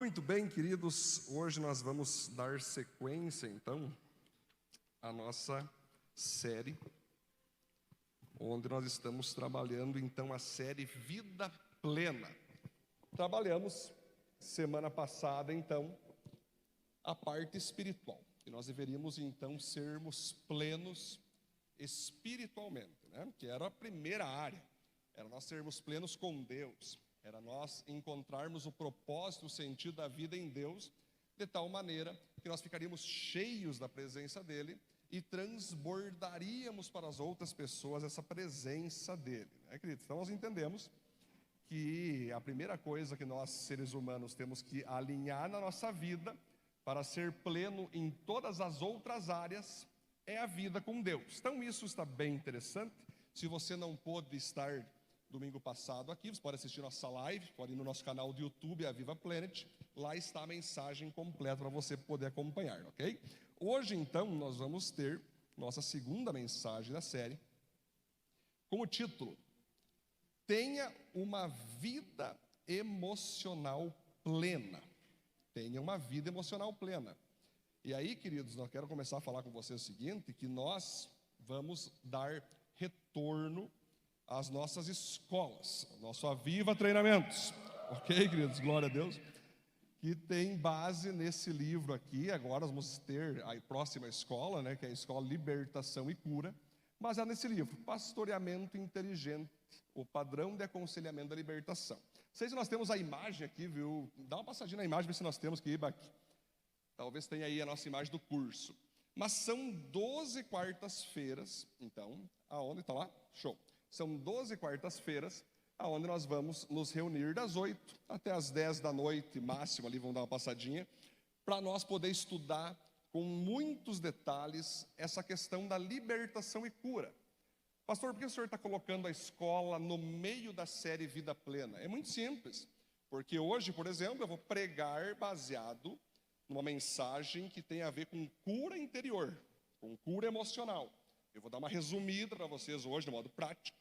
Muito bem, queridos, hoje nós vamos dar sequência, então, à nossa série, onde nós estamos trabalhando, então, a série Vida Plena. Trabalhamos, semana passada, então, a parte espiritual, e nós deveríamos, então, sermos plenos espiritualmente, né? Que era a primeira área, era nós sermos plenos com Deus. Era nós encontrarmos o propósito, o sentido da vida em Deus, de tal maneira que nós ficaríamos cheios da presença dEle e transbordaríamos para as outras pessoas essa presença dEle, né, queridos? Então nós entendemos que a primeira coisa que nós, seres humanos, temos que alinhar na nossa vida para ser pleno em todas as outras áreas é a vida com Deus. Então isso está bem interessante. Se você não pôde estar domingo passado aqui, você pode assistir nossa live, pode ir no nosso canal do YouTube, a Viva Planet, lá está a mensagem completa para você poder acompanhar, ok? Hoje, então, nós vamos ter nossa segunda mensagem da série, com o título, Tenha uma vida emocional plena. Tenha uma vida emocional plena. E aí, queridos, eu quero começar a falar com vocês o seguinte, que nós vamos dar retorno às nossas escolas, nosso Aviva Treinamentos, ok, queridos? Glória a Deus, que tem base nesse livro aqui. Agora nós vamos ter a próxima escola, né, que é a Escola Libertação e Cura, mas é nesse livro, Pastoreamento Inteligente, o padrão de aconselhamento da libertação. Não sei se nós temos a imagem aqui, viu? Dá uma passadinha na imagem, ver se nós temos que ir aqui. Talvez tenha aí a nossa imagem do curso. Mas são 12 quartas-feiras, então, aonde está lá? Show. São 12 quartas-feiras, onde nós vamos nos reunir das 8 até as 10 da noite, máximo, ali vamos dar uma passadinha, para nós poder estudar com muitos detalhes essa questão da libertação e cura. Pastor, por que o senhor está colocando a escola no meio da série Vida Plena? É muito simples, porque hoje, por exemplo, eu vou pregar baseado numa mensagem que tem a ver com cura interior, com cura emocional. Eu vou dar uma resumida para vocês hoje, de modo prático,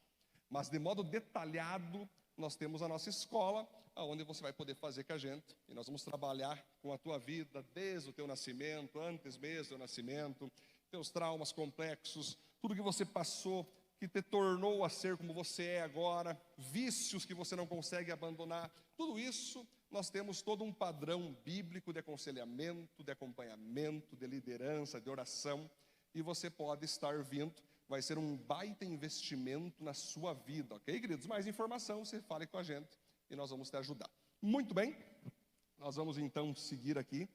mas de modo detalhado, nós temos a nossa escola, onde você vai poder fazer com a gente, e nós vamos trabalhar com a tua vida, desde o teu nascimento, antes mesmo do teu nascimento, teus traumas complexos, tudo que você passou, que te tornou a ser como você é agora, vícios que você não consegue abandonar, tudo isso, nós temos todo um padrão bíblico de aconselhamento, de acompanhamento, de liderança, de oração, e você pode estar vindo, vai ser um baita investimento na sua vida, ok, queridos? Mais informação, você fale com a gente e nós vamos te ajudar. Muito bem, nós vamos então seguir aqui,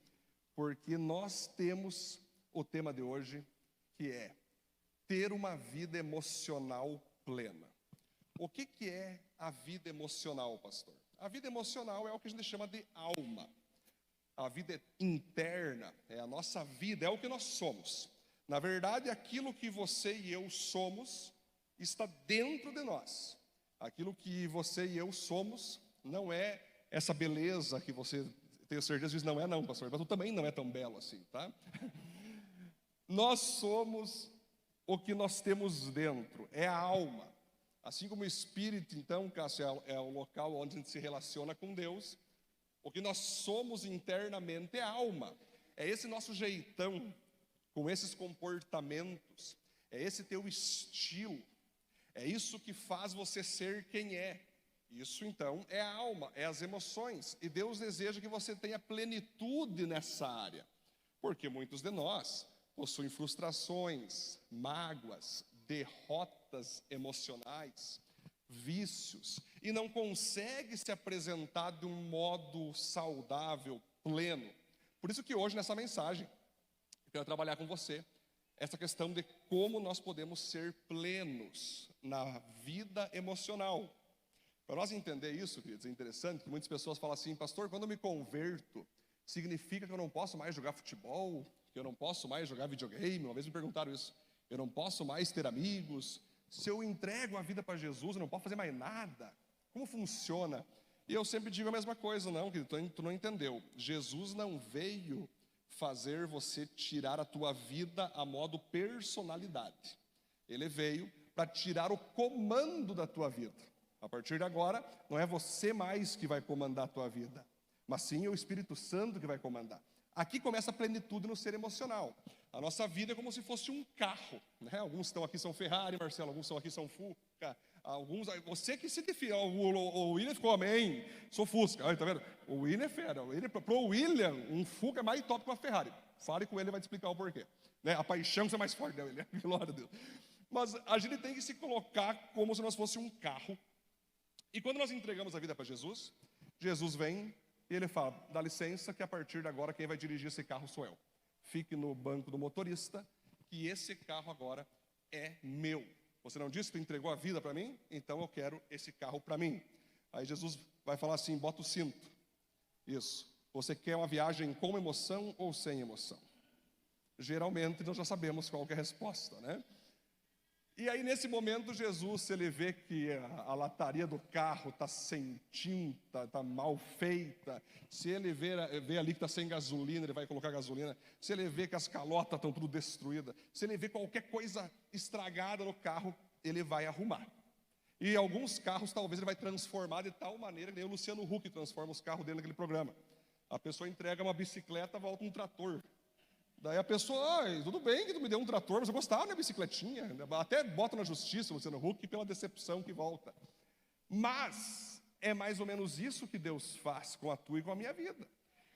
porque nós temos o tema de hoje, que é ter uma vida emocional plena. O que é a vida emocional, pastor? A vida emocional é o que a gente chama de alma. A vida interna é a nossa vida, é o que nós somos. Na verdade, aquilo que você e eu somos está dentro de nós. Aquilo que você e eu somos não é essa beleza que você, tenho certeza, diz não é não, pastor, mas eu também não é tão belo assim, tá? Nós somos o que nós temos dentro, é a alma. Assim como o espírito, então, Cássio, é o local onde a gente se relaciona com Deus, o que nós somos internamente é a alma. É esse nosso jeitão, com esses comportamentos, é esse teu estilo, é isso que faz você ser quem é. Isso então é a alma, é as emoções, e Deus deseja que você tenha plenitude nessa área, porque muitos de nós possuem frustrações, mágoas, derrotas emocionais, vícios, e não consegue se apresentar de um modo saudável, pleno. Por isso que hoje nessa mensagem eu quero trabalhar com você essa questão de como nós podemos ser plenos na vida emocional. Para nós entender isso, queridos, é interessante que muitas pessoas falam assim, pastor, quando eu me converto, significa que eu não posso mais jogar futebol, que eu não posso mais jogar videogame? Uma vez me perguntaram isso, eu não posso mais ter amigos, se eu entrego a vida para Jesus, eu não posso fazer mais nada, como funciona? E eu sempre digo a mesma coisa, não, querido, tu não entendeu, Jesus não veio fazer você tirar a tua vida a modo personalidade. Ele veio para tirar o comando da tua vida. A partir de agora, não é você mais que vai comandar a tua vida, mas sim é o Espírito Santo que vai comandar. Aqui começa a plenitude no ser emocional. A nossa vida é como se fosse um carro, né? Alguns estão aqui são Ferrari, Marcelo, alguns estão aqui são Fusca, alguns, você que se define, o William ficou amém, sou Fusca, olha, tá vendo? O William é fera, pro William, um Fusca é mais top que uma Ferrari. Fale com ele, ele vai te explicar o porquê, né? A paixão é mais forte, né, William? Glória a Deus. Mas a gente tem que se colocar como se nós fosse um carro. E quando nós entregamos a vida para Jesus, Jesus vem e ele fala, dá licença que a partir de agora quem vai dirigir esse carro sou eu. Fique no banco do motorista, que esse carro agora é meu. Você não disse que tu entregou a vida para mim? Então eu quero esse carro para mim. Aí Jesus vai falar assim, bota o cinto. Isso. Você quer uma viagem com emoção ou sem emoção? Geralmente nós já sabemos qual que é a resposta, né? E aí nesse momento Jesus, se ele vê que a lataria do carro está sem tinta, está mal feita, se ele vê ali que está sem gasolina, ele vai colocar gasolina, se ele vê que as calotas estão tudo destruídas, se ele vê qualquer coisa estragada no carro, ele vai arrumar. E alguns carros talvez ele vai transformar de tal maneira que nem o Luciano Huck transforma os carros dele naquele programa. A pessoa entrega uma bicicleta, volta um trator. Daí a pessoa, tudo bem que tu me deu um trator, mas eu gostava da minha bicicletinha. Até bota na justiça, Luciano Huck, pela decepção que volta. Mas é mais ou menos isso que Deus faz com a tua e com a minha vida.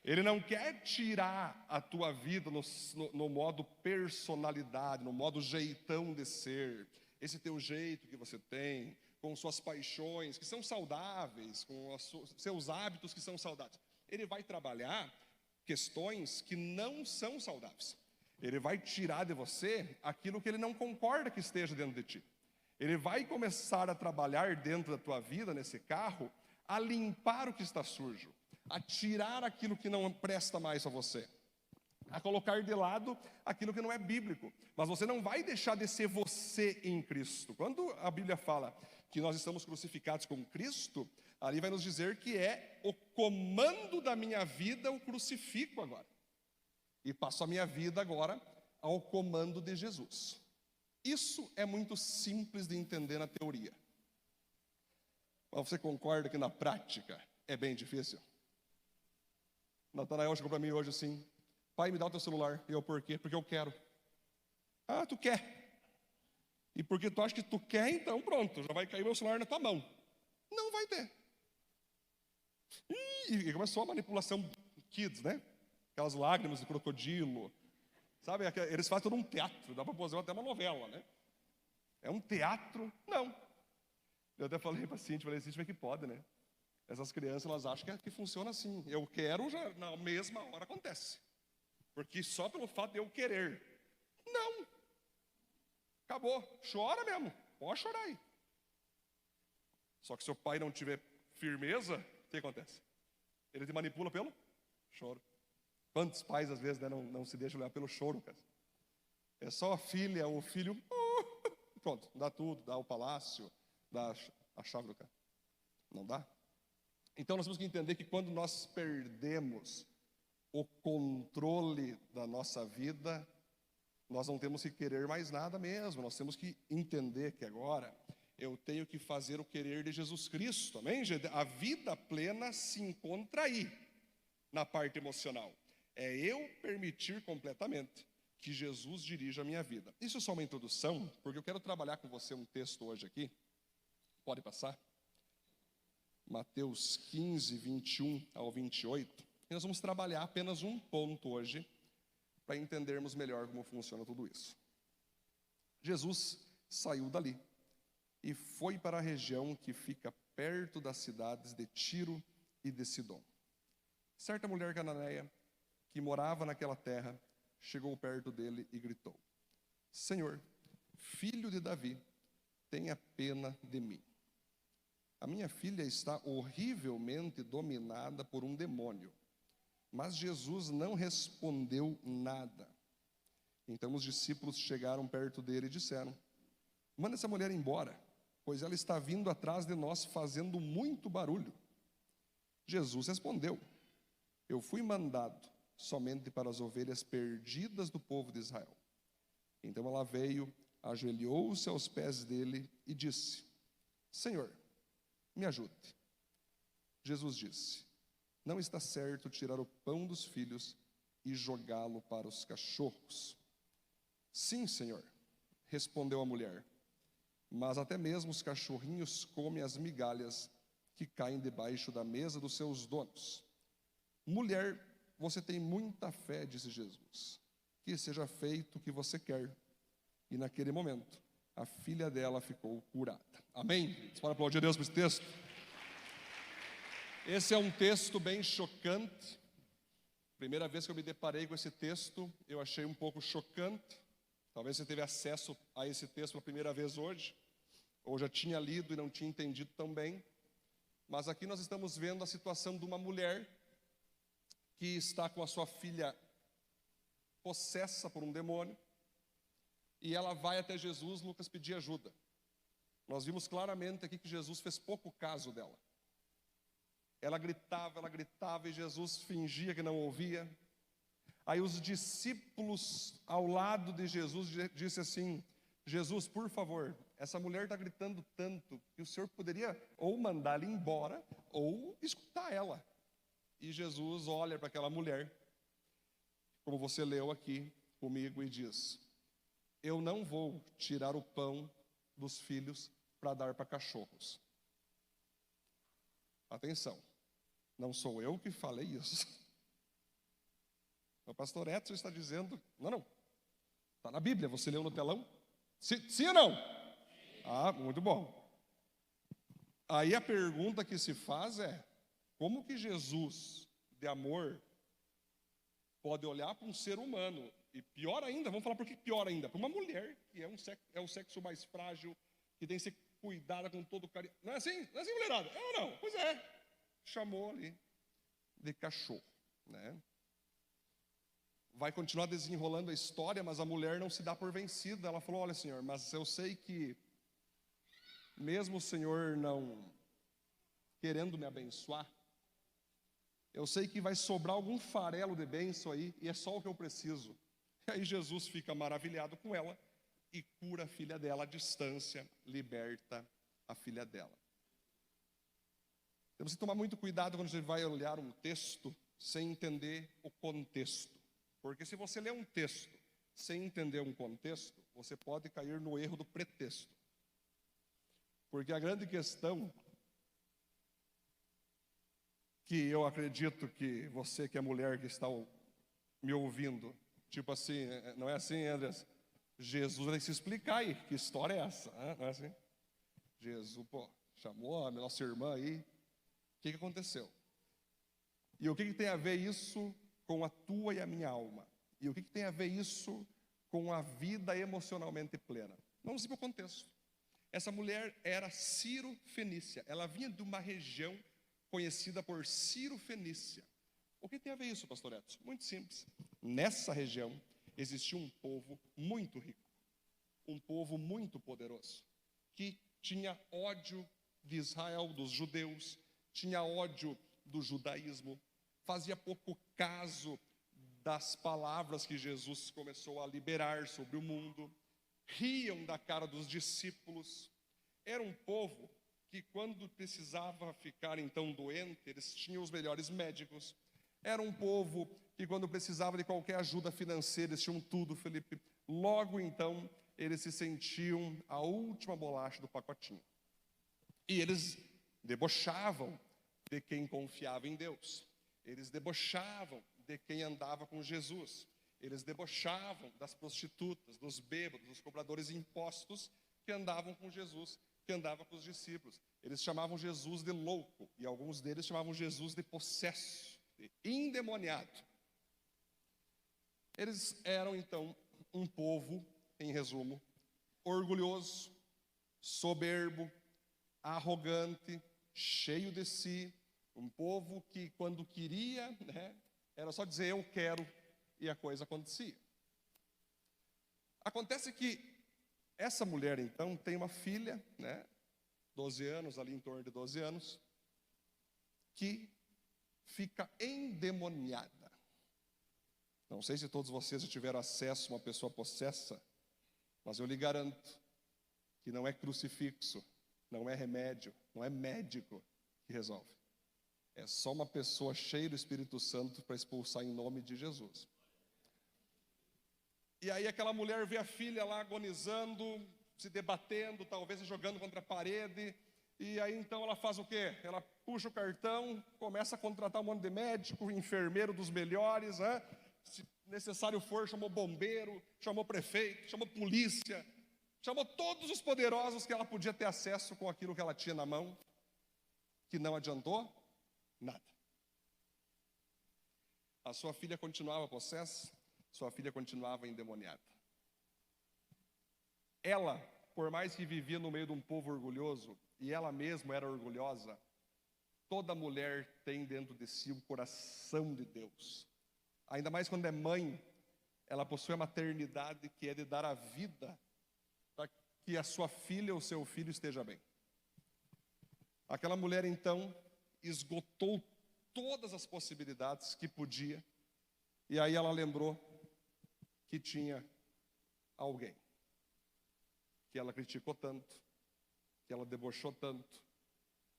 Ele não quer tirar a tua vida no modo personalidade, no modo jeitão de ser. Esse teu jeito que você tem, com suas paixões que são saudáveis, com os seus hábitos que são saudáveis. Ele vai trabalhar questões que não são saudáveis. Ele vai tirar de você aquilo que ele não concorda que esteja dentro de ti. Ele vai começar a trabalhar dentro da tua vida, nesse carro, a limpar o que está sujo, a tirar aquilo que não presta mais a você, a colocar de lado aquilo que não é bíblico. Mas você não vai deixar de ser você em Cristo. Quando a Bíblia fala que nós estamos crucificados com Cristo, ali vai nos dizer que é o comando da minha vida, eu crucifico agora. E passo a minha vida agora ao comando de Jesus. Isso é muito simples de entender na teoria. Mas você concorda que na prática é bem difícil? Natanael chegou para mim hoje assim, pai, me dá o teu celular. E eu, por quê? Porque eu quero. Ah, tu quer. E porque tu acha que tu quer, então pronto, já vai cair meu celular na tua mão. Não vai ter. E começou a manipulação kids, né? Aquelas lágrimas de crocodilo. Sabe, eles fazem todo um teatro, dá para fazer até uma novela, né? É um teatro? Não. Eu até falei para a Cintia, mas é que pode, né? Essas crianças, elas acham que funciona assim. Eu quero, já na mesma hora acontece. Porque só pelo fato de eu querer. Não. Acabou. Chora mesmo. Pode chorar aí. Só que se o pai não tiver firmeza, o que acontece? Ele te manipula pelo choro. Quantos pais, às vezes, né, não se deixam levar pelo choro, cara? É só a filha ou o filho, pronto, dá tudo, dá o palácio, dá a chave do carro. Não dá? Então nós temos que entender que quando nós perdemos o controle da nossa vida, nós não temos que querer mais nada mesmo. Nós temos que entender que agora eu tenho que fazer o querer de Jesus Cristo, amém? A vida plena se encontra aí, na parte emocional. É eu permitir completamente que Jesus dirija a minha vida. Isso é só uma introdução, porque eu quero trabalhar com você um texto hoje aqui. Pode passar? Mateus 15, 21 ao 28. E nós vamos trabalhar apenas um ponto hoje, para entendermos melhor como funciona tudo isso. Jesus saiu dali e foi para a região que fica perto das cidades de Tiro e de Sidom. Certa mulher cananeia, que morava naquela terra, chegou perto dele e gritou: Senhor, filho de Davi, tenha pena de mim. A minha filha está horrivelmente dominada por um demônio. Mas Jesus não respondeu nada. Então os discípulos chegaram perto dele e disseram: manda essa mulher embora, pois ela está vindo atrás de nós fazendo muito barulho. Jesus respondeu: eu fui mandado somente para as ovelhas perdidas do povo de Israel. Então ela veio, ajoelhou-se aos pés dele e disse: Senhor, me ajude. Jesus disse: não está certo tirar o pão dos filhos e jogá-lo para os cachorros. Sim, Senhor, respondeu a mulher, mas até mesmo os cachorrinhos comem as migalhas que caem debaixo da mesa dos seus donos. Mulher, você tem muita fé, disse Jesus, que seja feito o que você quer. E naquele momento, a filha dela ficou curada. Amém? Você pode aplaudir a Deus por esse texto? Esse é um texto bem chocante. Primeira vez que eu me deparei com esse texto, eu achei um pouco chocante. Talvez você teve acesso a esse texto pela primeira vez hoje, ou já tinha lido e não tinha entendido tão bem. Mas aqui nós estamos vendo a situação de uma mulher que está com a sua filha possessa por um demônio, e ela vai até Jesus, Lucas, pedir ajuda. Nós vimos claramente aqui que Jesus fez pouco caso dela. Ela gritava e Jesus fingia que não ouvia. Aí os discípulos ao lado de Jesus disse assim: Jesus, por favor, essa mulher está gritando tanto que o Senhor poderia ou mandar ela embora ou escutar ela. E Jesus olha para aquela mulher, como você leu aqui comigo, e diz: eu não vou tirar o pão dos filhos para dar para cachorros. Atenção, não sou eu que falei isso. O pastor Edson está dizendo, não, está na Bíblia, você leu no telão? Sim ou não? Ah, muito bom. Aí a pergunta que se faz é, como que Jesus, de amor, pode olhar para um ser humano, e pior ainda, vamos falar por que pior ainda, para uma mulher, que é o sexo mais frágil, que tem que ser cuidada com todo carinho. Não é assim? Não é assim, mulherada? É ou não? Pois é. Chamou ali de cachorro, né? Vai continuar desenrolando a história, mas a mulher não se dá por vencida. Ela falou: olha, Senhor, mas eu sei que mesmo o Senhor não querendo me abençoar, eu sei que vai sobrar algum farelo de bênção aí, e é só o que eu preciso. E aí Jesus fica maravilhado com ela e cura a filha dela à distância, liberta a filha dela. Temos que tomar muito cuidado quando a gente vai olhar um texto sem entender o contexto. Porque se você lê um texto sem entender um contexto, você pode cair no erro do pretexto. Porque a grande questão, que eu acredito que você que é mulher que está me ouvindo, tipo assim, não é assim, Andrés? Jesus vai se explicar aí, que história é essa? Não é assim? Jesus, chamou a nossa irmã aí, o que aconteceu? E o que tem a ver isso com a tua e a minha alma? E o que tem a ver isso com a vida emocionalmente plena? Vamos ir para o contexto. Essa mulher era Ciro-fenícia. Ela vinha de uma região conhecida por Ciro-fenícia. O que tem a ver isso, pastor Edson? Muito simples. Nessa região existia um povo muito rico, um povo muito poderoso, que tinha ódio de Israel, dos judeus, tinha ódio do judaísmo, fazia pouco caso das palavras que Jesus começou a liberar sobre o mundo, riam da cara dos discípulos. Era um povo que, quando precisava ficar então doente, eles tinham os melhores médicos. Era um povo que, quando precisava de qualquer ajuda financeira, eles tinham tudo, Felipe. Logo então, eles se sentiam a última bolacha do pacotinho. E eles debochavam de quem confiava em Deus. Eles debochavam de quem andava com Jesus. Eles debochavam das prostitutas, dos bêbados, dos cobradores de impostos que andavam com Jesus, que andavam com os discípulos. Eles chamavam Jesus de louco, e alguns deles chamavam Jesus de possesso, de endemoniado. Eles eram então um povo, em resumo, orgulhoso, soberbo, arrogante, cheio de si, um povo que, quando queria, era só dizer eu quero, e a coisa acontecia. Acontece que essa mulher então tem uma filha, 12 anos, ali em torno de 12 anos, que fica endemoniada. Não sei se todos vocês já tiveram acesso a uma pessoa possessa, mas eu lhe garanto que não é crucifixo, não é remédio, não é médico que resolve. É só uma pessoa cheia do Espírito Santo para expulsar em nome de Jesus. E aí aquela mulher vê a filha lá agonizando, se debatendo, talvez se jogando contra a parede. E aí então ela faz o quê? Ela puxa o cartão, começa a contratar um monte de médico, enfermeiro dos melhores, né? Se necessário for, chamou bombeiro, chamou prefeito, chamou polícia, chamou todos os poderosos que ela podia ter acesso com aquilo que ela tinha na mão, que não adiantou nada. A sua filha continuava possessa, sua filha continuava endemoniada. Ela, por mais que vivia no meio de um povo orgulhoso, e ela mesma era orgulhosa, toda mulher tem dentro de si o coração de Deus. Ainda mais quando é mãe, ela possui a maternidade que é de dar a vida para que a sua filha ou seu filho esteja bem. Aquela mulher então esgotou todas as possibilidades que podia, e aí ela lembrou que tinha alguém que ela criticou tanto, que ela debochou tanto,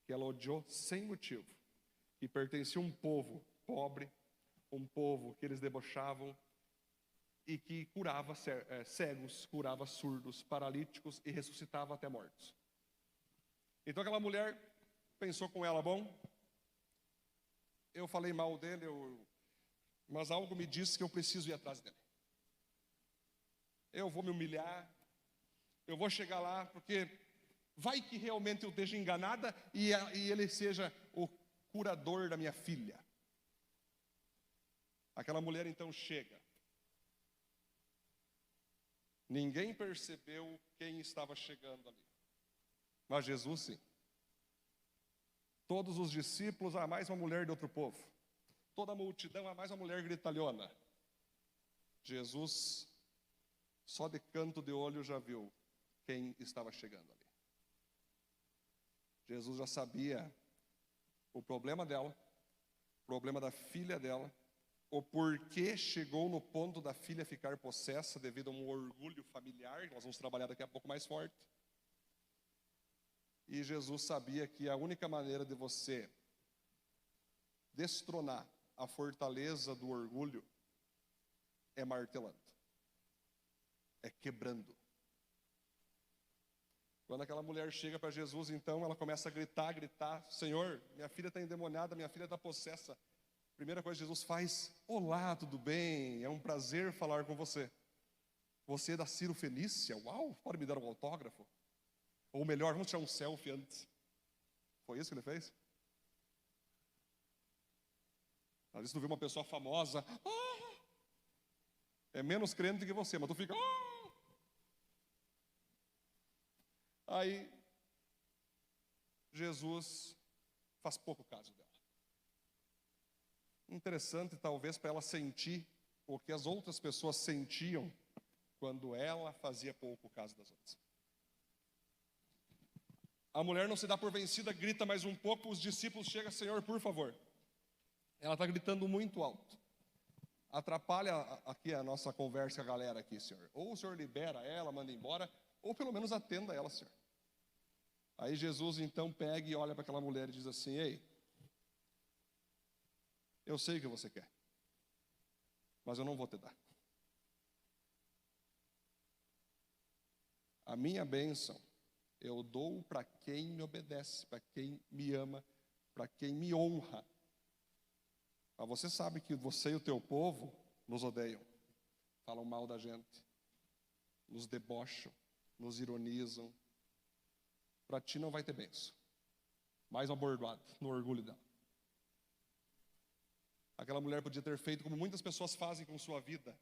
que ela odiou sem motivo, que pertencia a um povo pobre, um povo que eles debochavam e que curava cegos, curava surdos, paralíticos e ressuscitava até mortos. Então aquela mulher pensou com ela, bom, eu falei mal dele, mas algo me disse que eu preciso ir atrás dele. Eu vou me humilhar, eu vou chegar lá, porque vai que realmente eu esteja enganada e ele seja o curador da minha filha. Aquela mulher então chega. Ninguém percebeu quem estava chegando ali, mas Jesus sim. Todos os discípulos, mais uma mulher de outro povo. Toda a multidão, mais uma mulher gritalhona. Jesus, só de canto de olho, já viu quem estava chegando ali. Jesus já sabia o problema dela, o problema da filha dela, o porquê chegou no ponto da filha ficar possessa devido a um orgulho familiar, que nós vamos trabalhar daqui a pouco mais forte. E Jesus sabia que a única maneira de você destronar a fortaleza do orgulho é martelando, é quebrando. Quando aquela mulher chega para Jesus, então ela começa a gritar, Senhor, minha filha está endemoniada, minha filha está possessa. Primeira coisa que Jesus faz, olá, tudo bem? É um prazer falar com você. Você é da Ciro Fenícia? Uau, pode me dar um autógrafo? Ou melhor, vamos tirar um selfie antes. Foi isso que ele fez? Às vezes tu vê uma pessoa famosa, é menos crente que você, mas tu fica, Aí, Jesus faz pouco caso dela. Interessante, talvez, para ela sentir o que as outras pessoas sentiam quando ela fazia pouco caso das outras. A mulher não se dá por vencida, grita mais um pouco, os discípulos chegam, Senhor, por favor. Ela está gritando muito alto. Atrapalha aqui a nossa conversa com a galera aqui, Senhor. Ou o Senhor libera ela, manda embora, ou pelo menos atenda ela, Senhor. Aí Jesus então pega e olha para aquela mulher e diz assim, ei, eu sei o que você quer, mas eu não vou te dar. A minha bênção eu dou para quem me obedece, para quem me ama, para quem me honra. Mas você sabe que você e o teu povo nos odeiam, falam mal da gente, nos debocham, nos ironizam. Para ti não vai ter bênção. Mais uma bordoada no orgulho dela. Aquela mulher podia ter feito como muitas pessoas fazem com sua vida,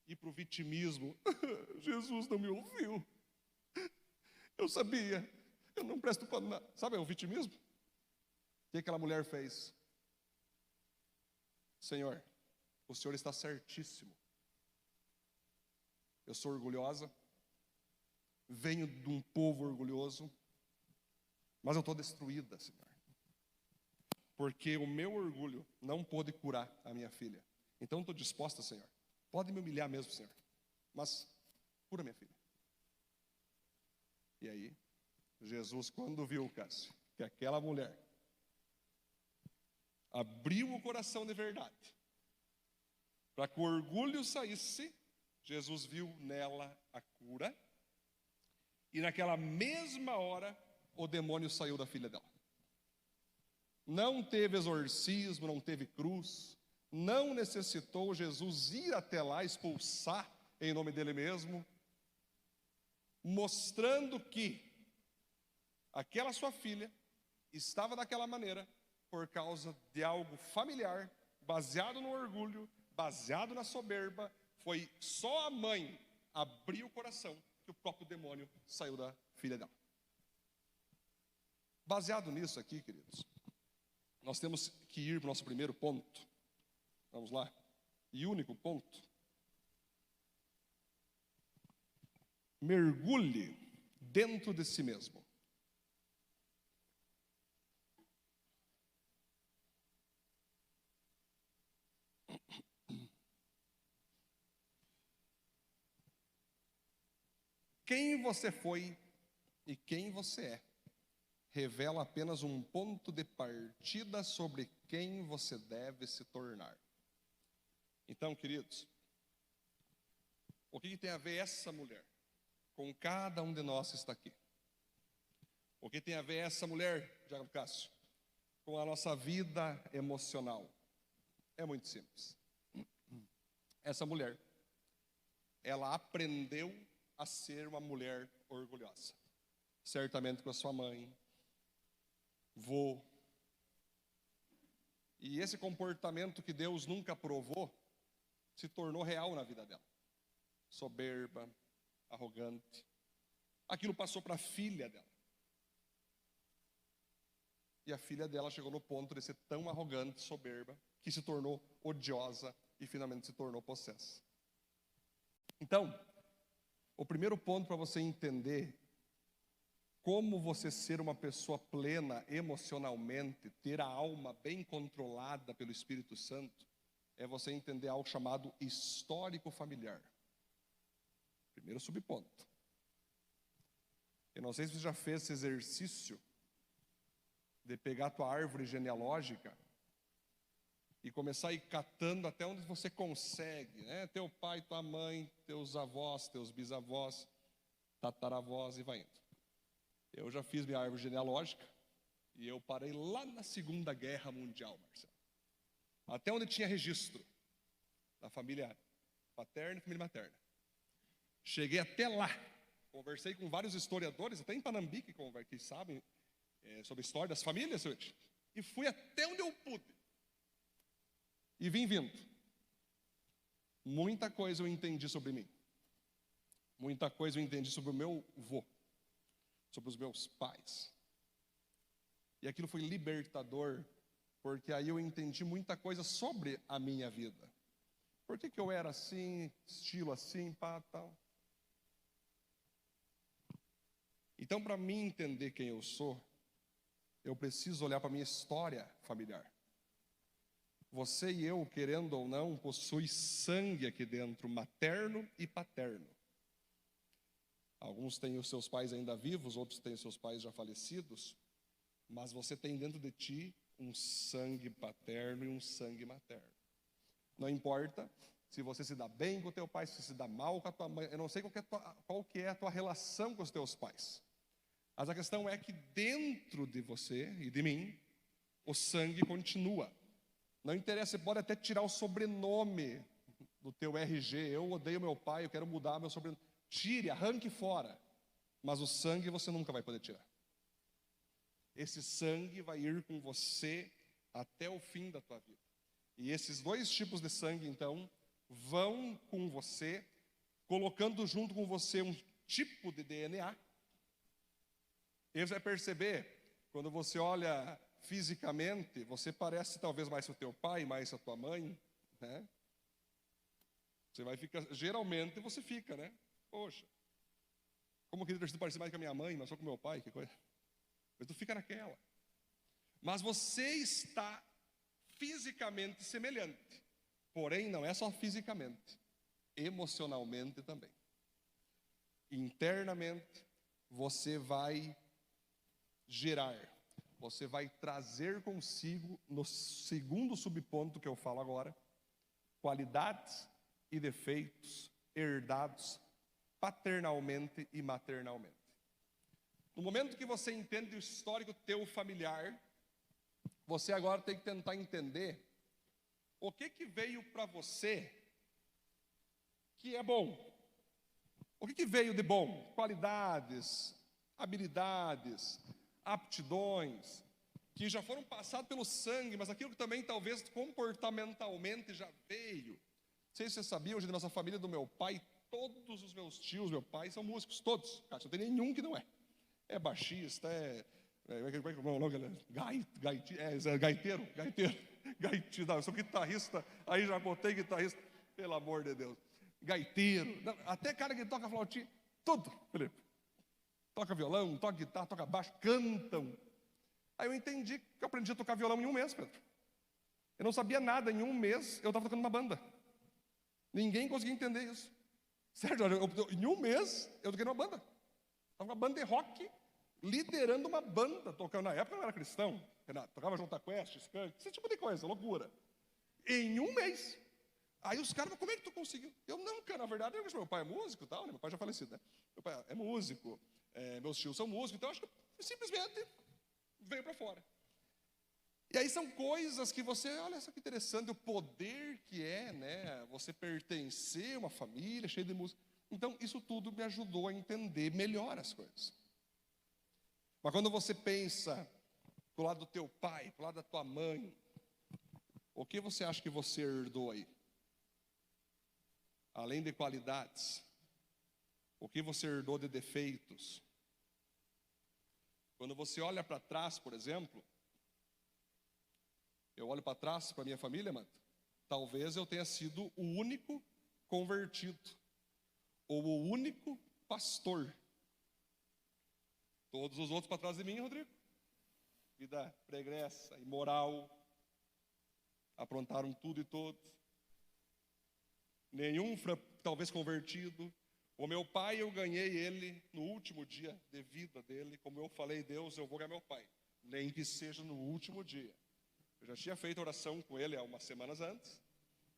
ir para o vitimismo. Jesus não me ouviu. Eu sabia, eu não presto para nada. Sabe o vitimismo? O que aquela mulher fez? Senhor, o Senhor está certíssimo. Eu sou orgulhosa, venho de um povo orgulhoso, mas eu estou destruída, Senhor. Porque o meu orgulho não pôde curar a minha filha. Então estou disposta, Senhor. Pode me humilhar mesmo, Senhor. Mas cura minha filha. E aí, Jesus, quando viu, Cássio, que aquela mulher abriu o coração de verdade, para que o orgulho saísse. Jesus viu nela a cura, e naquela mesma hora o demônio saiu da filha dela. Não teve exorcismo, não teve cruz, não necessitou Jesus ir até lá expulsar em nome dele mesmo, mostrando que aquela sua filha estava daquela maneira por causa de algo familiar, baseado no orgulho, baseado na soberba. Foi só a mãe abrir o coração que o próprio demônio saiu da filha dela. Baseado nisso aqui, queridos, nós temos que ir para o nosso primeiro ponto. Vamos lá. E único ponto. Mergulhe dentro de si mesmo. Quem você foi e quem você é revela apenas um ponto de partida sobre quem você deve se tornar. Então, queridos, o que tem a ver essa mulher com cada um de nós que está aqui? O que tem a ver essa mulher, Diácono Cássio, com a nossa vida emocional? É muito simples. Essa mulher, ela aprendeu a ser uma mulher orgulhosa. Certamente com a sua mãe, vô. E esse comportamento que Deus nunca aprovou se tornou real na vida dela. Soberba, arrogante. Aquilo passou para a filha dela. E a filha dela chegou no ponto de ser tão arrogante, soberba, que se tornou odiosa e finalmente se tornou possessa. Então, o primeiro ponto para você entender como você ser uma pessoa plena emocionalmente, ter a alma bem controlada pelo Espírito Santo, é você entender algo chamado histórico familiar. Primeiro subponto. Eu não sei se você já fez esse exercício de pegar a tua árvore genealógica e começar a ir catando até onde você consegue, né? Teu pai, tua mãe, teus avós, teus bisavós, tataravós, e vai indo. Eu já fiz minha árvore genealógica e eu parei lá na Segunda Guerra Mundial, Marcelo. Até onde tinha registro da família paterna e família materna. Cheguei até lá, conversei com vários historiadores, até em Panambique, que sabem sobre a história das famílias, e fui até onde eu pude. E vim vindo. Muita coisa eu entendi sobre mim. Muita coisa eu entendi sobre o meu vô, sobre os meus pais. E aquilo foi libertador, porque aí eu entendi muita coisa sobre a minha vida. Por que eu era assim, estilo assim, pá, tal. Então, para mim entender quem eu sou, eu preciso olhar para a minha história familiar. Você e eu, querendo ou não, possui sangue aqui dentro, materno e paterno. Alguns têm os seus pais ainda vivos, outros têm os seus pais já falecidos, mas você tem dentro de ti um sangue paterno e um sangue materno. Não importa se você se dá bem com o teu pai, se se dá mal com a tua mãe, eu não sei qual que é a tua relação com os teus pais. Mas a questão é que dentro de você e de mim, o sangue continua. Não interessa, você pode até tirar o sobrenome do teu RG. Eu odeio meu pai, eu quero mudar meu sobrenome. Tire, arranque fora. Mas o sangue você nunca vai poder tirar. Esse sangue vai ir com você até o fim da tua vida. E esses dois tipos de sangue, então, vão com você, colocando junto com você um tipo de DNA. E você vai perceber, quando você olha fisicamente, você parece talvez mais o teu pai, mais a tua mãe, né? Você vai ficar, geralmente você fica, né? Poxa, como eu queria ter sido parecido mais com a minha mãe, mas só com o meu pai, que coisa. Mas tu fica naquela. Mas você está fisicamente semelhante. Porém, não é só fisicamente, emocionalmente também. Internamente, você vai gerar você vai trazer consigo, no segundo subponto que eu falo agora, qualidades e defeitos herdados paternalmente e maternalmente. No momento que você entende o histórico teu familiar, você agora tem que tentar entender o que veio para você que é bom. O que veio de bom? Qualidades, habilidades, aptidões, que já foram passadas pelo sangue, mas aquilo que também talvez comportamentalmente já veio. Não sei se você sabia, hoje na nossa família do meu pai, todos os meus tios, meu pai, são músicos, todos. Cara, não tem nenhum que não é. É baixista, gaiteiro, eu sou guitarrista, aí já botei guitarrista, pelo amor de Deus. Gaiteiro, não, até cara que toca flautinha, tudo, Felipe. Toca violão, toca guitarra, toca baixo, cantam. Aí eu entendi que eu aprendi a tocar violão em um mês, Pedro. Eu não sabia nada, em um mês eu estava tocando uma banda. Ninguém conseguia entender isso. Sério, em um mês eu toquei numa banda. Estava uma banda de rock, liderando uma banda, tocando. Na época eu não era cristão, Renato, tocava Jota Quest, Skank, esse tipo de coisa, loucura. Em um mês. Aí os caras, como é que tu conseguiu? Eu não, cara, na verdade, meu pai é músico e tal, né? Meu pai já falecido, né? Meu pai é músico, meus tios são músicos, então acho que simplesmente veio para fora. E aí são coisas que você, olha só que interessante, o poder que é, né? Você pertencer a uma família cheia de música. Então, isso tudo me ajudou a entender melhor as coisas. Mas quando você pensa do lado do teu pai, do lado da tua mãe, o que você acha que você herdou aí? Além de qualidades, o que você herdou de defeitos? Quando você olha para trás, por exemplo, eu olho para trás, para minha família, mano, talvez eu tenha sido o único convertido, ou o único pastor. Todos os outros para trás de mim, Rodrigo, vida pregressa, imoral, aprontaram tudo e todos. Nenhum talvez convertido. O meu pai, eu ganhei ele no último dia de vida dele. Como eu falei, Deus, eu vou ganhar meu pai, nem que seja no último dia. Eu já tinha feito oração com ele há umas semanas antes,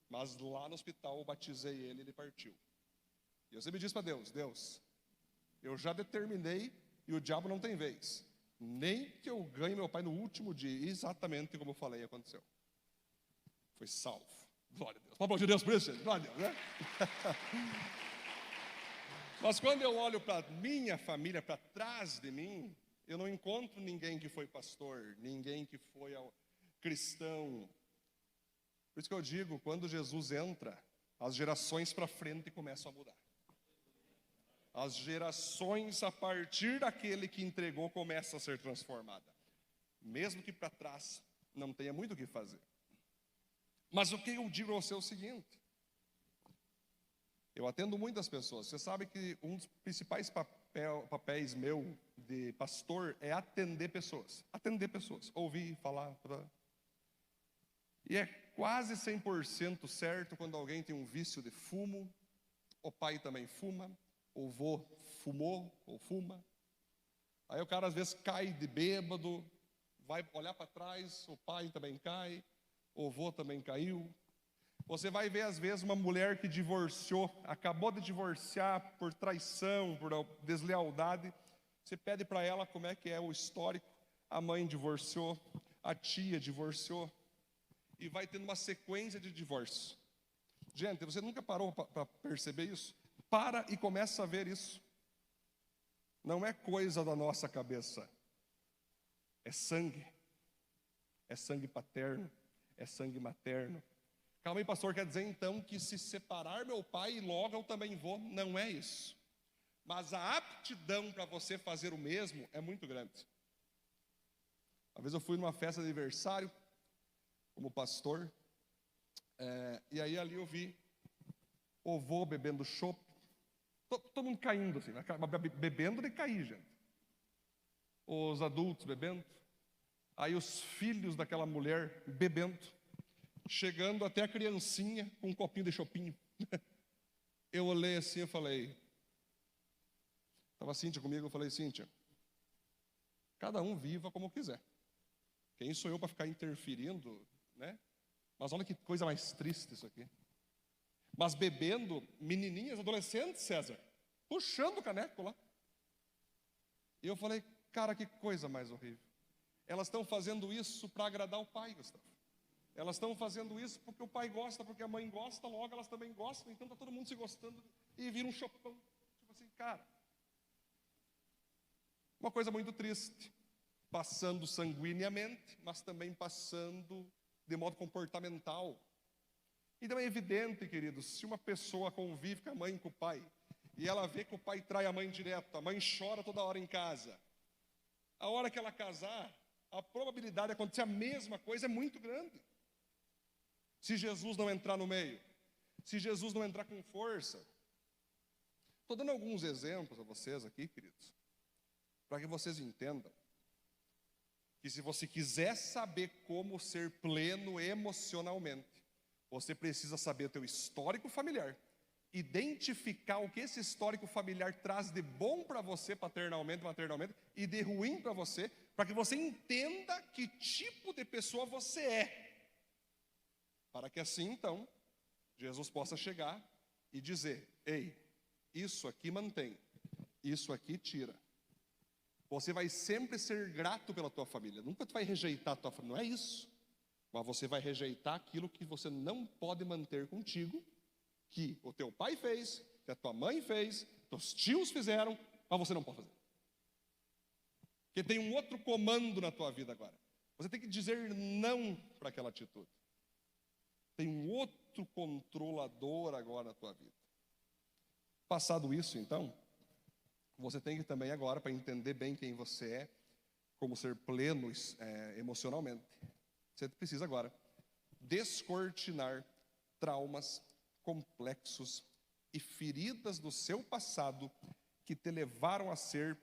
mas lá no hospital eu batizei ele e ele partiu. E eu sempre disse para Deus, Deus, eu já determinei e o diabo não tem vez. Nem que eu ganhe meu pai no último dia. Exatamente como eu falei, aconteceu. Foi salvo. Glória a Deus. Vamos aplaudir Deus por isso, gente. Glória a Deus, né? Mas quando eu olho para minha família, para trás de mim, eu não encontro ninguém que foi pastor, ninguém que foi cristão. Por isso que eu digo, quando Jesus entra, as gerações para frente começam a mudar. As gerações, a partir daquele que entregou, começam a ser transformadas. Mesmo que para trás não tenha muito o que fazer. Mas o que eu digo ao você é o seguinte. Eu atendo muitas pessoas. Você sabe que um dos principais papéis meu de pastor é atender pessoas. Atender pessoas. Ouvir, falar. E é quase 100% certo quando alguém tem um vício de fumo. O pai também fuma. O vô fumou ou fuma. Aí o cara às vezes cai de bêbado, vai olhar para trás, o pai também cai, o vô também caiu. Você vai ver às vezes uma mulher que divorciou, acabou de divorciar por traição, por deslealdade. Você pede para ela como é que é o histórico. A mãe divorciou, a tia divorciou, e vai tendo uma sequência de divórcio. Gente, você nunca parou para perceber isso? Para e começa a ver isso. Não é coisa da nossa cabeça. É sangue paterno, é sangue materno. Calma aí, pastor, quer dizer então que se separar meu pai, logo eu também vou? Não é isso. Mas a aptidão para você fazer o mesmo é muito grande. Uma vez eu fui numa festa de aniversário, como pastor, e aí ali eu vi o vô bebendo chopp. Todo mundo caindo assim, bebendo de cair, gente. Os adultos bebendo. Aí os filhos daquela mulher bebendo. Chegando até a criancinha com um copinho de chopinho. Eu olhei assim e falei... Estava a Cíntia comigo, eu falei, Cíntia, cada um viva como quiser. Quem sou eu para ficar interferindo, né? Mas olha que coisa mais triste isso aqui. Mas bebendo, menininhas, adolescentes, César, puxando o caneco lá. E eu falei, cara, que coisa mais horrível. Elas estão fazendo isso para agradar o pai, Gustavo. Elas estão fazendo isso porque o pai gosta, porque a mãe gosta, logo elas também gostam, então está todo mundo se gostando e vira um chopão. Tipo assim, cara. Uma coisa muito triste. Passando sanguineamente, mas também passando de modo comportamental. Então é evidente, queridos, se uma pessoa convive com a mãe e com o pai, e ela vê que o pai trai a mãe direto, a mãe chora toda hora em casa, a hora que ela casar, a probabilidade de acontecer a mesma coisa é muito grande. Se Jesus não entrar no meio, se Jesus não entrar com força. Estou dando alguns exemplos a vocês aqui, queridos, para que vocês entendam que se você quiser saber como ser pleno emocionalmente, você precisa saber o teu histórico familiar, identificar o que esse histórico familiar traz de bom para você paternalmente, maternalmente, e de ruim para você, para que você entenda que tipo de pessoa você é. Para que assim, então, Jesus possa chegar e dizer, ei, isso aqui mantém, isso aqui tira. Você vai sempre ser grato pela tua família, nunca tu vai rejeitar a tua família, não é isso. Mas você vai rejeitar aquilo que você não pode manter contigo, que o teu pai fez, que a tua mãe fez, teus tios fizeram, mas você não pode fazer. Porque tem um outro comando na tua vida agora. Você tem que dizer não para aquela atitude. Tem um outro controlador agora na tua vida. Passado isso, então, você tem que também agora, para entender bem quem você é, como ser pleno emocionalmente, você precisa agora descortinar traumas, complexos e feridas do seu passado que te levaram a ser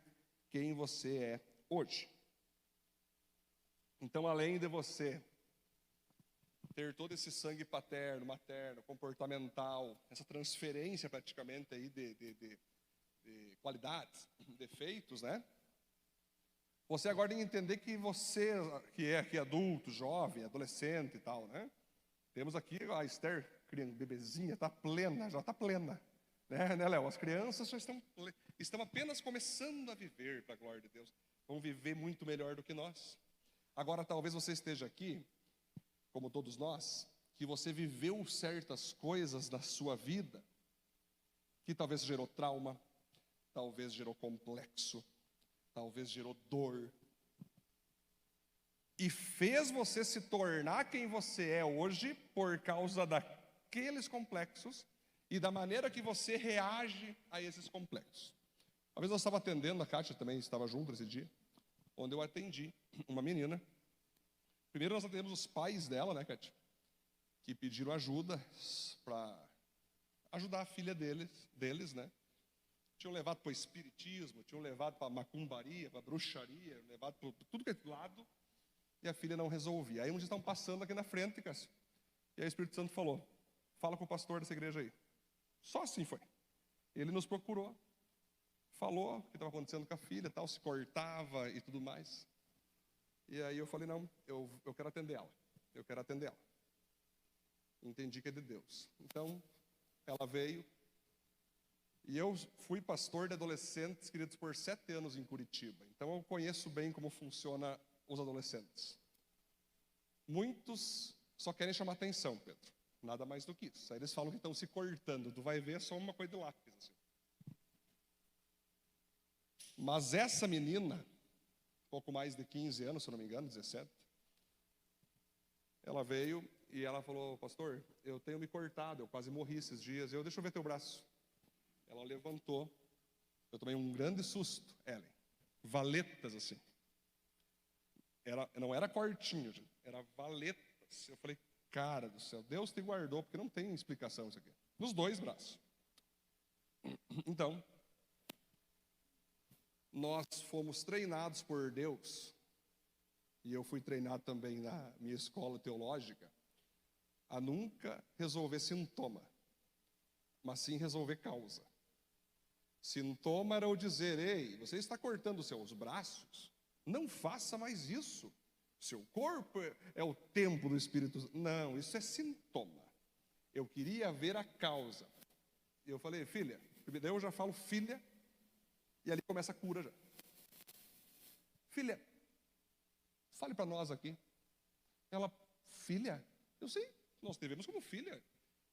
quem você é hoje. Então, além de você ter todo esse sangue paterno, materno, comportamental, essa transferência praticamente aí de qualidades, defeitos, né? Você agora tem que entender que você, que é aqui adulto, jovem, adolescente e tal, né? Temos aqui a Esther, bebezinha, está plena, já está plena. Né, Léo? As crianças já estão apenas começando a viver, para a glória de Deus. Vão viver muito melhor do que nós. Agora, talvez você esteja aqui, como todos nós, que você viveu certas coisas na sua vida, que talvez gerou trauma, talvez gerou complexo, talvez gerou dor, e fez você se tornar quem você é hoje por causa daqueles complexos e da maneira que você reage a esses complexos. Uma vez eu estava atendendo, a Kátia também estava junto esse dia, onde eu atendi uma menina. Primeiro nós atendemos os pais dela, né, Kátia, que pediram ajuda para ajudar a filha deles, né? Tinham levado para o espiritismo, tinham levado para a macumbaria, para a bruxaria, levado para tudo que é lado, e a filha não resolvia. Aí um dia estavam passando aqui na frente, Cássio, e aí o Espírito Santo falou, fala com o pastor dessa igreja aí. Só assim foi. Ele nos procurou, falou o que estava acontecendo com a filha, tal, se cortava e tudo mais. E aí eu falei, não, eu quero atender ela. Eu quero atender ela. Entendi que é de Deus. Então, ela veio. E eu fui pastor de adolescentes, queridos, por 7 anos em Curitiba. Então eu conheço bem como funciona os adolescentes. Muitos só querem chamar atenção, Pedro. Nada mais do que isso. Aí eles falam que estão se cortando. Tu vai ver, é só uma coisa de lápis. Assim. Mas essa menina, pouco mais de 15 anos, se eu não me engano, 17, ela veio e ela falou, pastor, eu tenho me cortado, eu quase morri esses dias. Deixa eu ver teu braço. Ela levantou, eu tomei um grande susto, Ellen, valetas assim. Não era cortinho, gente, era valetas. Eu falei, cara do céu, Deus te guardou, porque não tem explicação isso aqui. Nos 2 braços. Então, nós fomos treinados por Deus, e eu fui treinado também na minha escola teológica, a nunca resolver sintoma, mas sim resolver causa. Sintoma era o dizer, ei, você está cortando os seus braços? Não faça mais isso. Seu corpo é o templo do Espírito Santo. Não, isso é sintoma. Eu queria ver a causa. E eu falei, filha, daí eu já falo filha, e ali começa a cura já. Filha, fale para nós aqui. Ela, filha? Eu sei, nós devemos como filha.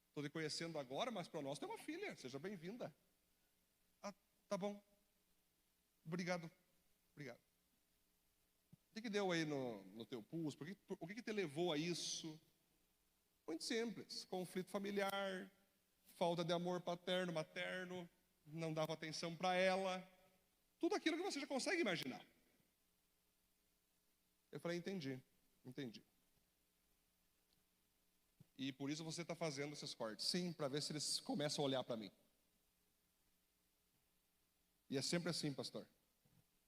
Estou lhe conhecendo agora, mas para nós tem uma filha, seja bem-vinda. Ah, tá bom. Obrigado. O que deu aí no teu pulso? O que te levou a isso? Muito simples, conflito familiar, falta de amor paterno, materno, não dava atenção para ela, tudo aquilo que você já consegue imaginar. Eu falei, entendi. E por isso você está fazendo esses cortes. Sim, para ver se eles começam a olhar para mim. E é sempre assim, pastor.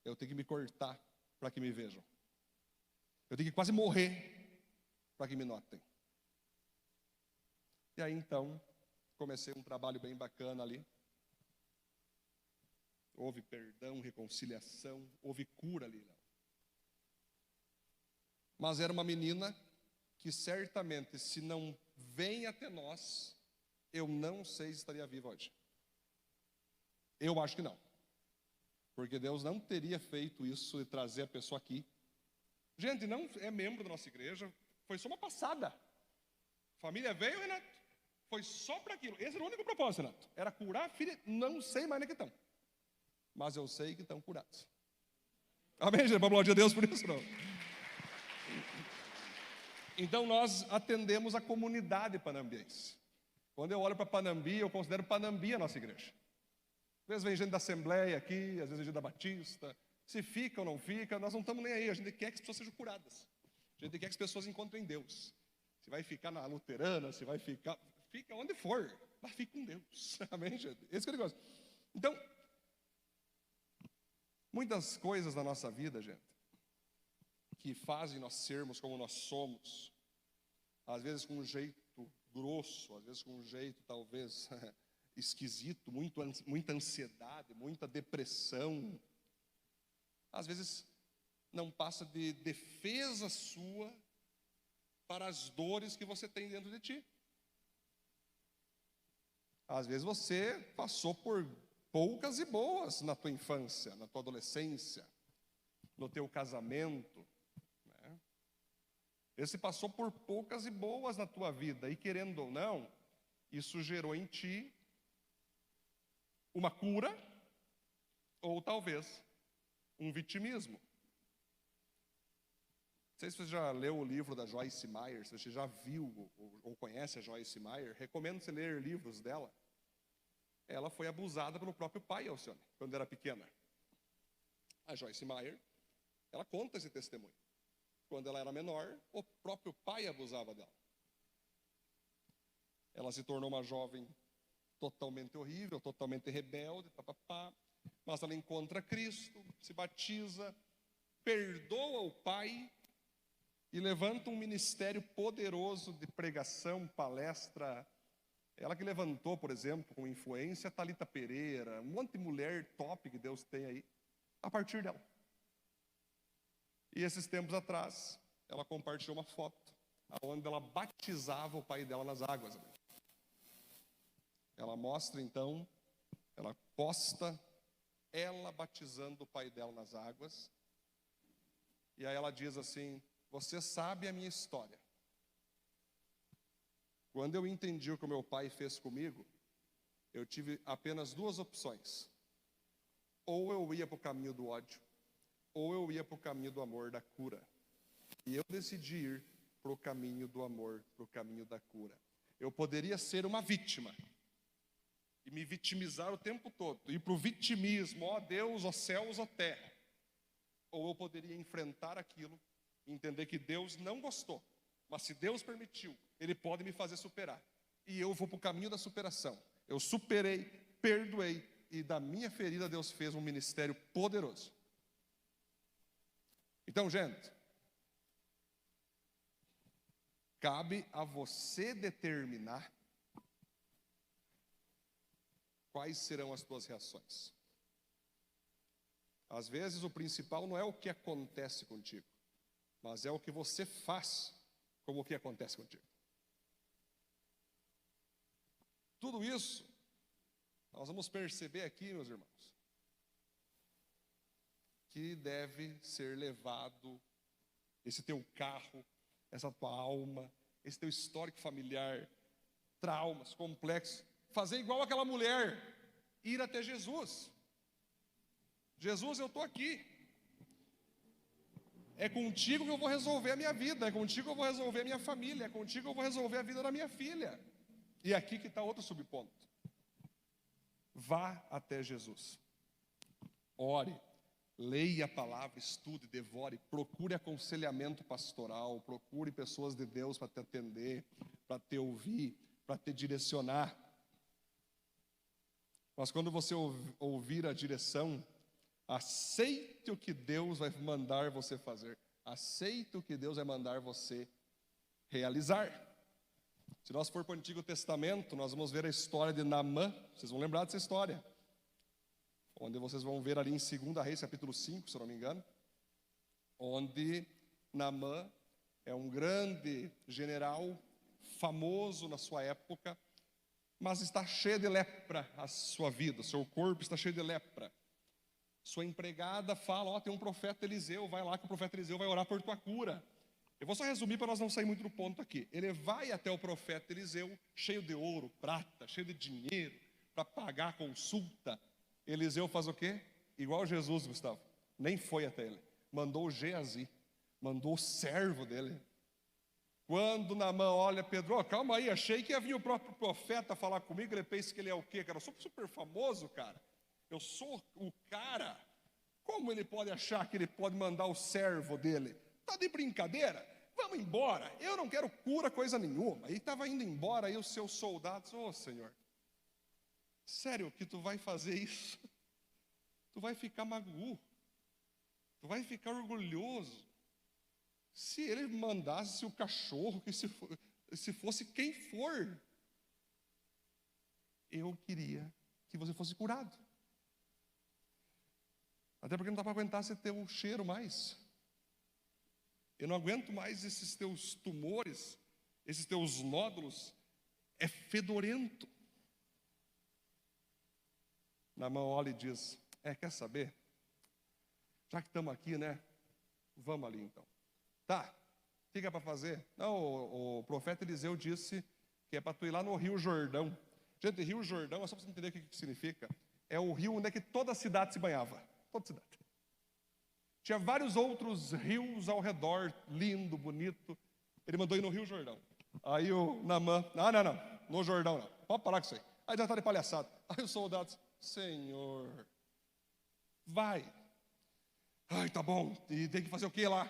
Eu tenho que me cortar para que me vejam. Eu tenho que quase morrer para que me notem. E aí então, comecei um trabalho bem bacana ali. Houve perdão, reconciliação, houve cura ali. Mas era uma menina que certamente, se não vem até nós, eu não sei se estaria viva hoje. Eu acho que não. Porque Deus não teria feito isso de trazer a pessoa aqui. Gente, não é membro da nossa igreja, foi só uma passada. Família veio, Renato, foi só para aquilo. Esse era o único propósito, Renato. Era curar a filha, não sei mais nem que estão. Mas eu sei que estão curados. Amém, gente? Vamos aplaudir a Deus por isso, não? Então nós atendemos a comunidade panambiense. Quando eu olho para Panambi, eu considero Panambi a nossa igreja. Às vezes vem gente da Assembleia aqui, às vezes vem gente da Batista. Se fica ou não fica, nós não estamos nem aí. A gente quer que as pessoas sejam curadas. A gente quer que as pessoas encontrem Deus. Se vai ficar na luterana, se vai fica onde for, mas fique com Deus. Amém, gente? Esse que é o negócio. Então, muitas coisas na nossa vida, gente, que fazem nós sermos como nós somos, às vezes com um jeito grosso, às vezes com um jeito talvez esquisito, muita ansiedade, muita depressão, às vezes não passa de defesa sua para as dores que você tem dentro de ti. Às vezes você passou por poucas e boas na tua infância, na tua adolescência, no teu casamento, né? Esse passou por poucas e boas na tua vida, e querendo ou não, isso gerou em ti uma cura, ou talvez um vitimismo. Não sei se você já leu o livro da Joyce Meyer, se você já viu ou conhece a Joyce Meyer, recomendo você ler livros dela. Ela foi abusada pelo próprio pai, Alcione, quando era pequena. A Joyce Meyer, ela conta esse testemunho. Quando ela era menor, o próprio pai abusava dela. Ela se tornou uma jovem totalmente horrível, totalmente rebelde, mas ela encontra Cristo, se batiza, perdoa o pai e levanta um ministério poderoso de pregação, palestra. Ela que levantou, por exemplo, com influência, Thalita Pereira, um monte de mulher top que Deus tem aí, a partir dela. E esses tempos atrás, ela compartilhou uma foto, onde ela batizava o pai dela nas águas. Ela mostra então, ela posta ela batizando o pai dela nas águas. E aí ela diz assim: você sabe a minha história. Quando eu entendi o que o meu pai fez comigo, eu tive apenas duas opções. Ou eu ia para o caminho do ódio, ou eu ia para o caminho do amor, da cura. E eu decidi ir para o caminho do amor, para o caminho da cura. Eu poderia ser uma vítima e me vitimizar o tempo todo, ir para o vitimismo, ó Deus, ó céus, ó terra. Ou eu poderia enfrentar aquilo e entender que Deus não gostou, mas se Deus permitiu, Ele pode me fazer superar. E eu vou para o caminho da superação. Eu superei, perdoei, e da minha ferida Deus fez um ministério poderoso. Então, gente, cabe a você determinar quais serão as tuas reações. Às vezes o principal não é o que acontece contigo, mas é o que você faz como o que acontece contigo. Tudo isso, nós vamos perceber aqui, meus irmãos, que deve ser levado esse teu carro, essa tua alma, esse teu histórico familiar, traumas, complexos, fazer igual aquela mulher, ir até Jesus. Jesus, eu estou aqui. É contigo que eu vou resolver a minha vida, é contigo que eu vou resolver a minha família, é contigo que eu vou resolver a vida da minha filha. E aqui que está outro subponto. Vá até Jesus. Ore, leia a palavra, estude, devore, procure aconselhamento pastoral, procure pessoas de Deus para te atender, para te ouvir, para te direcionar. Mas quando você ouvir a direção, aceite o que Deus vai mandar você fazer. Aceite o que Deus vai mandar você realizar. Se nós for para o Antigo Testamento, nós vamos ver a história de Naamã. Vocês vão lembrar dessa história. Onde vocês vão ver ali em 2 Reis, capítulo 5, se eu não me engano. Onde Naamã é um grande general, famoso na sua época, mas está cheio de lepra a sua vida, seu corpo está cheio de lepra. Sua empregada fala, tem um profeta Eliseu, vai lá que o profeta Eliseu vai orar por tua cura. Eu vou só resumir para nós não sair muito do ponto aqui. Ele vai até o profeta Eliseu, cheio de ouro, prata, cheio de dinheiro, para pagar a consulta. Eliseu faz o quê? Igual Jesus, Gustavo, nem foi até ele. Mandou o Geazi, mandou o servo dele. Quando Naamã olha, Pedro, calma aí, achei que ia vir o próprio profeta falar comigo. Ele pensa que ele é o quê, cara? Eu sou super famoso, cara. Eu sou o cara. Como ele pode achar que ele pode mandar o servo dele? Está de brincadeira? Vamos embora. Eu não quero cura, coisa nenhuma. E estava indo embora, aí os seus soldados, Senhor, sério que tu vai fazer isso? Tu vai ficar magoado. Tu vai ficar orgulhoso. Se ele mandasse o cachorro, que se fosse quem for, eu queria que você fosse curado. Até porque não dá para aguentar esse teu cheiro mais. Eu não aguento mais esses teus tumores, esses teus nódulos. É fedorento. Naamã olha e diz, quer saber? Já que estamos aqui, né? Vamos ali então. Tá, o que é para fazer? Não, o profeta Eliseu disse que é para tu ir lá no Rio Jordão. Gente, Rio Jordão, é só para você entender o que significa. É o rio onde é que toda a cidade se banhava. Toda a cidade. Tinha vários outros rios ao redor, lindo, bonito. Ele mandou ir no Rio Jordão. Aí o Naamã, não, no Jordão não. Pode parar com isso aí. Aí já está de palhaçada. Aí os soldados, Senhor, vai. Ai, tá bom, e tem que fazer o que lá?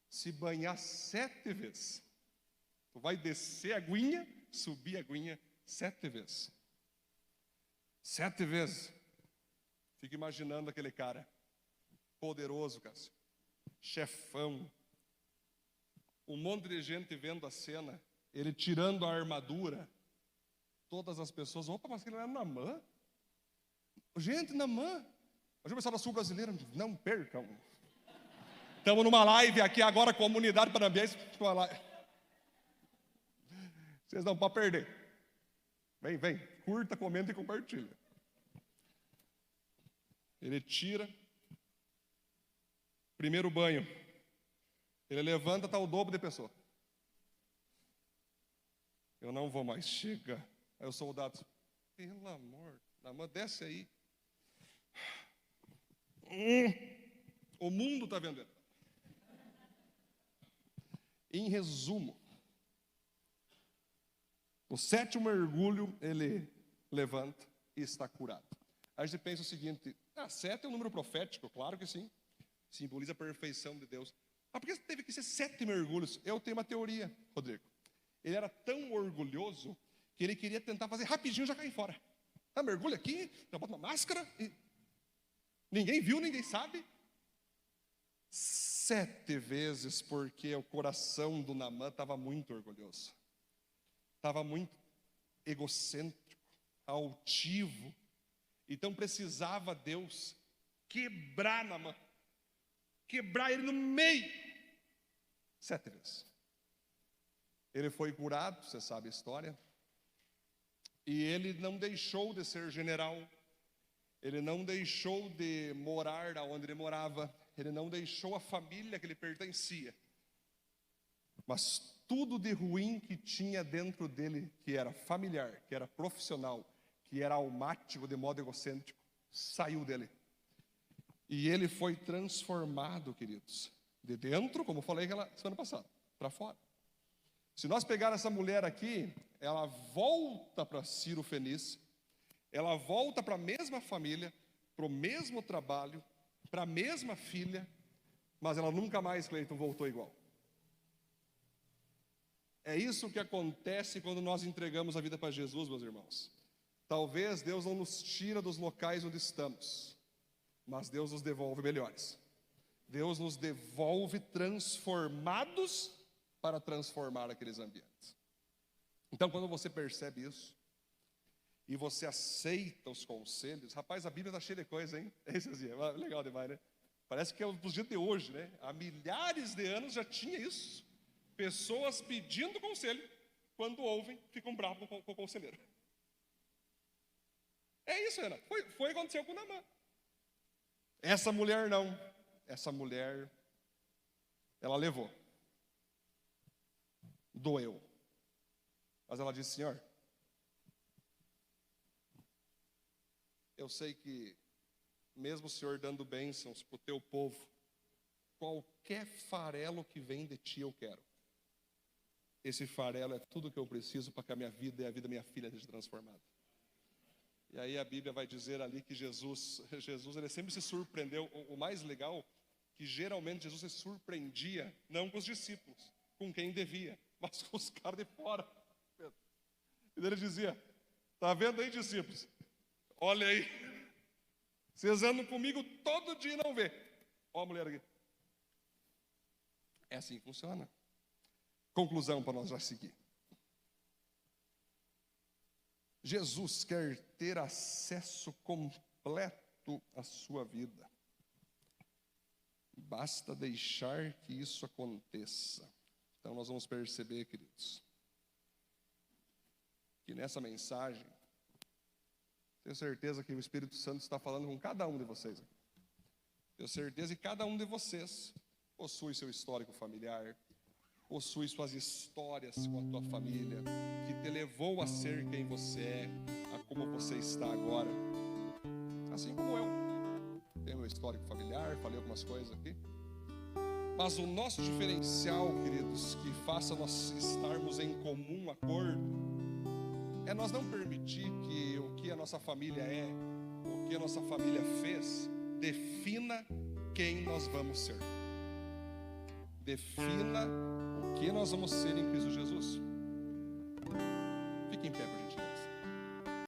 Se banhar 7 vezes. Tu vai descer a aguinha, subir a aguinha 7 vezes. 7 vezes. Fica imaginando aquele cara. Poderoso, Cássio. Chefão. Um monte de gente vendo a cena. Ele tirando a armadura. Todas as pessoas, opa, mas ele não é Naamã? Gente, Naamã. Hoje o pessoal da Sul Brasileira, não percam. Estamos numa live aqui agora, comunidade Parambiense. Vocês não podem perder. Vem, curta, comenta e compartilha. Ele tira. Primeiro banho. Ele levanta, está o dobro de pessoa. Eu não vou mais, chega. Aí os soldados, pelo amor, Naamã, desce aí. O mundo está vendendo. Em resumo, o 7º mergulho, ele levanta e está curado. Aí a gente pensa o seguinte, 7 é um número profético, claro que sim, simboliza a perfeição de Deus. Mas por que teve que ser 7 mergulhos? Eu tenho uma teoria, Rodrigo. Ele era tão orgulhoso que ele queria tentar fazer rapidinho e já cair fora. Mergulha aqui, já bota uma máscara e ninguém viu, ninguém sabe. 7 vezes, porque o coração do Naamã estava muito orgulhoso. Estava muito egocêntrico, altivo. Então precisava Deus quebrar Naamã. Quebrar ele no meio. 7 vezes. Ele foi curado, você sabe a história. E ele não deixou de ser general. Ele não deixou de morar onde ele morava. Ele não deixou a família que ele pertencia. Mas tudo de ruim que tinha dentro dele, que era familiar, que era profissional, que era almático de modo egocêntrico, saiu dele. E ele foi transformado, queridos, de dentro, como eu falei semana passada, para fora. Se nós pegar essa mulher aqui, ela volta para Ciro Fenícia, ela volta para a mesma família, para o mesmo trabalho, para a mesma filha, mas ela nunca mais, Cleiton, voltou igual. É isso que acontece quando nós entregamos a vida para Jesus, meus irmãos. Talvez Deus não nos tira dos locais onde estamos, mas Deus nos devolve melhores. Deus nos devolve transformados para transformar aqueles ambientes. Então, quando você percebe isso, e você aceita os conselhos, rapaz, a Bíblia está cheia de coisa, hein? Legal demais, né? Parece que é dos dias de hoje, né? Há milhares de anos já tinha isso. Pessoas pedindo conselho, quando ouvem, ficam bravos com o conselheiro. É isso, Ana. Foi o que aconteceu com Naamã. Essa mulher não. Essa mulher, ela levou. Doeu. Mas ela disse: Senhor, eu sei que, mesmo o Senhor dando bênçãos para o teu povo, qualquer farelo que vem de ti eu quero. Esse farelo é tudo que eu preciso para que a minha vida e a vida da minha filha seja transformada. E aí a Bíblia vai dizer ali que Jesus ele sempre se surpreendeu. O mais legal, que geralmente Jesus se surpreendia, não com os discípulos, com quem devia, mas com os caras de fora. E ele dizia: tá vendo aí, discípulos? Olha aí, vocês andam comigo todo dia e não vê. Ó a mulher aqui. É assim que funciona. Conclusão para nós já seguir. Jesus quer ter acesso completo à sua vida. Basta deixar que isso aconteça. Então nós vamos perceber, queridos, que nessa mensagem, tenho certeza que o Espírito Santo está falando com cada um de vocês aqui. Tenho certeza que cada um de vocês possui seu histórico familiar, possui suas histórias com a tua família, que te levou a ser quem você é, a como você está agora. Assim como eu. Tenho meu histórico familiar, falei algumas coisas aqui. Mas o nosso diferencial, queridos, que faça nós estarmos em comum acordo, é nós não permitir que o que a nossa família é, o que a nossa família fez, defina quem nós vamos ser. Defina o que nós vamos ser em Cristo Jesus.